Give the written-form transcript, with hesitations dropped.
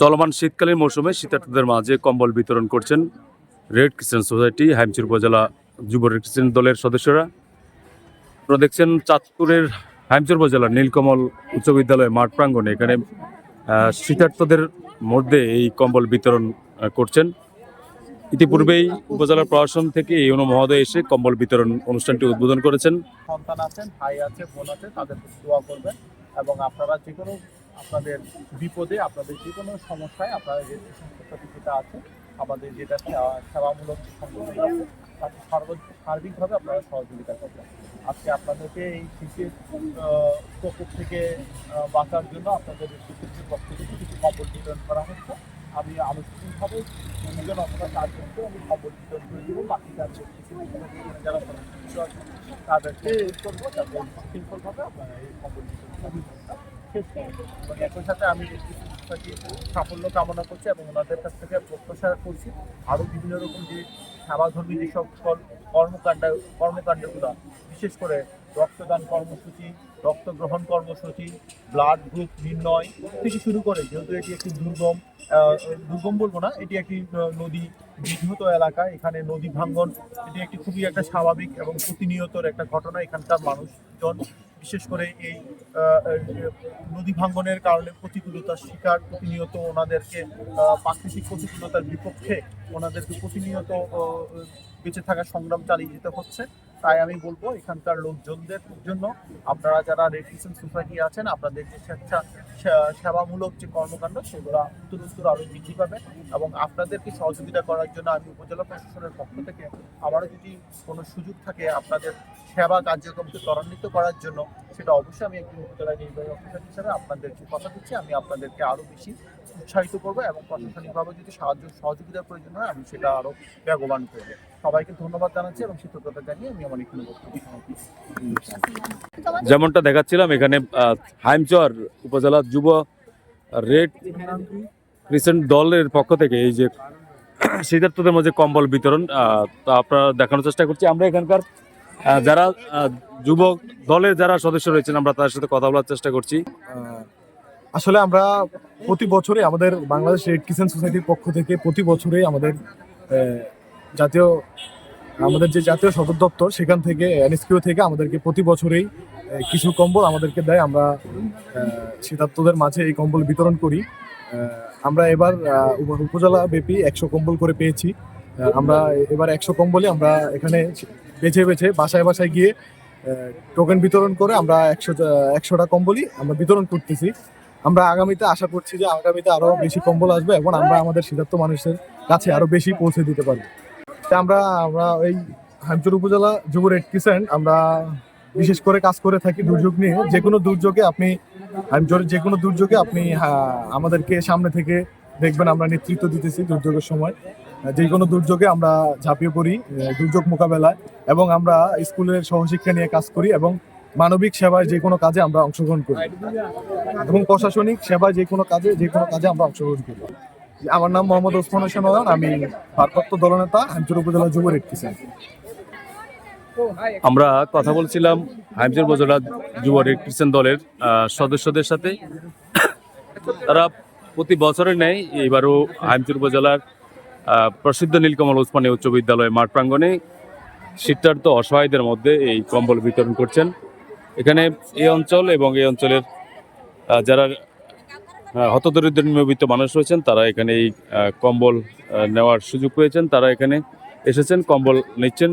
চলমান শীতকালীন মৌসুমে শীতার্তদের মাঝে কম্বল বিতরণ করছেন রেড ক্রিসেন্ট সোসাইটি হাইমচর উপজেলা যুব রেড ক্রিসেন্ট দলের সদস্যরা। আপনারা দেখছেন চাঁদপুরের হাইমচর উপজেলার নীলকমল উচ্চ বিদ্যালয় মাঠ প্রাঙ্গণে এখানে শীতার্তদের মধ্যে এই কম্বল বিতরণ করছেন। ইতিপূর্বেই উপজেলা প্রশাসন থেকে ইউনো মহোদয় এসে কম্বল বিতরণ অনুষ্ঠানটি উদ্বোধন করেছেন। সন্তান আছেন, ভাই আছে, বোন আছে, তাদের দোয়া করবেন এবং আপনারা যে কোনো আপনাদের বিপদে, আপনাদের যে কোনো সমস্যায় আপনারা যে সংস্থাটি যেটা আছে, আমাদের যেটা সেবামূলক সংগঠন আছে, তাকে সার্বিকভাবে আপনারা সহযোগিতা করবেন। আজকে আপনাদেরকে এই শীতের প্রকোপ থেকে বাঁচার জন্য আপনাদের শিক্ষকদের পক্ষ থেকে কিছু কম্বল বিতরণ করা হচ্ছে। আমি আনুষ্ঠানিকভাবে 2 জন অথবা 4 জনকে আমি কম্বল বিতরণ করে দেবো। বাকি যারা তাদেরকে করবো যাতে শৃঙ্খলভাবে আপনারা এই কম্বল বিতরণটা শেষ করেন। এবং একই সাথে আমি সাফল্য কামনা করছি এবং ওনাদের কাছ থেকে প্রত্যাশা করছি আরও বিভিন্ন রকম যে সেবাধর্মী যে সকল কর্মকাণ্ডগুলো, বিশেষ করে রক্তদান কর্মসূচি, রক্ত গ্রহণ কর্মসূচি, ব্লাড গ্রুপ নির্ণয় থেকে শুরু করে, যেহেতু এটি একটি দুর্গম বলবো না, এটি একটি নদী বিধৌত এলাকা, এখানে নদী ভাঙ্গন এটি একটি খুবই একটা স্বাভাবিক এবং প্রতিনিয়তর একটা ঘটনা। এখানকার মানুষজন বিশেষ করে এই নদী ভাঙ্গনের কারণে প্রতিকূলতার শিকার, প্রতিনিয়ত ওনাদেরকে প্রাকৃতিক প্রতিকূলতার বিপক্ষে ওনাদেরকে প্রতিনিয়ত বেঁচে থাকার সংগ্রাম চালিয়ে যেতে হচ্ছে। তাই আমি বলবো এখানকার লোকজনদের জন্য আপনারা যারা রেড ক্রিসেন্ট সোসাইটি আছেন, আপনাদের যে সেবামূলক যে কর্মকাণ্ড সেগুলো উত্তরোত্তর আরও বৃদ্ধি পাবে এবং আপনাদেরকে সহযোগিতা করার জন্য আমি উপজেলা প্রশাসনের পক্ষ থেকে আমারও যদি কোনো সুযোগ থাকে আপনাদের সেবা কার্যক্রমকে ত্বরান্বিত করার জন্য, সেটা অবশ্যই আমি একজন উপজেলা নির্বাহী অফিসার হিসেবে আপনাদেরকে কথা দিচ্ছি। আমি আপনাদেরকে আরও বেশি উৎসাহিত করবো এবং প্রশাসনিকভাবে যদি সহযোগিতার প্রয়োজন হয় আমি সেটা আরও বেগবান করবো। সবাইকে ধন্যবাদ জানাচ্ছি এবং কৃতজ্ঞতা জানিয়ে আমি আমার এখানে বক্তব্য সমাপ্তি। যেমনটা দেখাচ্ছিলাম এখানে হাইমচর উপজেলা যুব রেড ক্রিসেন্ট দলের পক্ষ থেকে এই যে শীতার্তদের মধ্যে কম্বল বিতরণ তা আপনারা দেখানোর চেষ্টা করছি। আমরা এখানকার যারা যুবক দলের যারা সদস্য রয়েছেন আমরা তাদের সাথে কথা বলার চেষ্টা করছি। আসলে আমরা প্রতি বছরে আমাদের বাংলাদেশ রেড ক্রিসেন্ট সোসাইটির পক্ষ থেকে প্রতি বছরে আমাদের যে জাতীয় সদর দপ্তর সেখান থেকে এনএসকিউ থেকে আমাদেরকে প্রতি বছরেই কিছু কম্বল আমাদেরকে দেয়। আমরা শীতার্তদের মাঝে এই কম্বল বিতরণ করি। আমরা এবার উপজেলা ব্যাপী 100 কম্বল করে পেয়েছি। আমরা এবার 100 কম্বলই আমরা এখানে বেছে বেছে বাসায় বাসায় গিয়ে টোকেন বিতরণ করে আমরা 100টা কম্বলই আমরা বিতরণ করতেছি। আমরা আগামীতে আশা করছি যে আগামীতে আরো বেশি কম্বল আসবে এবং আমরা আমাদের শীতার্ত মানুষের কাছে আরো বেশি পৌঁছে দিতে পারবো। আমরা এই হাইমচর উপজেলা যুব রেড ক্রিসেন্ট আমরা বিশেষ করে কাজ করে থাকি দুর্যোগ নিয়ে। যে কোনো দুর্যোগে আপনি হাইমচরের যে কোনো দুর্যোগে আপনি আমাদেরকে সামনে থেকে দেখবেন আমরা নেতৃত্ব দিতেছি। দুর্যোগের সময় যে কোনো দুর্যোগে আমরা ঝাঁপিয়ে পড়ি দুর্যোগ মোকাবেলায় এবং আমরা স্কুলের সহশিক্ষা নিয়ে কাজ করি এবং মানবিক সেবায় যে কোনো কাজে আমরা অংশগ্রহণ করি এবং প্রশাসনিক সেবায় যে কোনো কাজে আমরা অংশগ্রহণ করি। আমার নাম মোহাম্মদ ওসমান হোসেন ওয়ান, আমি ভারপ্রাপ্ত দলনেতা হাইমচর উপজেলা যুব রেড ক্রিসেন্ট। আমরা কথা বলছিলাম হাইমচর উপজেলা যুব রেড ক্রিসেন্ট দলের সদস্যদের সাথে। তারা প্রতি বছরের ন্যায় এবারও হাইমচর উপজেলার প্রসিদ্ধ নীলকমল উসমানী উচ্চ বিদ্যালয় মাঠ প্রাঙ্গণে শীতার্ত অসহায়দের মধ্যে এই কম্বল বিতরণ করছেন। এখানে এই অঞ্চল এবং এই অঞ্চলের যারা হতদরিদ্র নিম্নবিত্ত মানুষ রয়েছেন তারা এখানে এই কম্বল নেওয়ার সুযোগ পেয়েছেন। তারা এখানে এসেছেন, কম্বল নিচ্ছেন।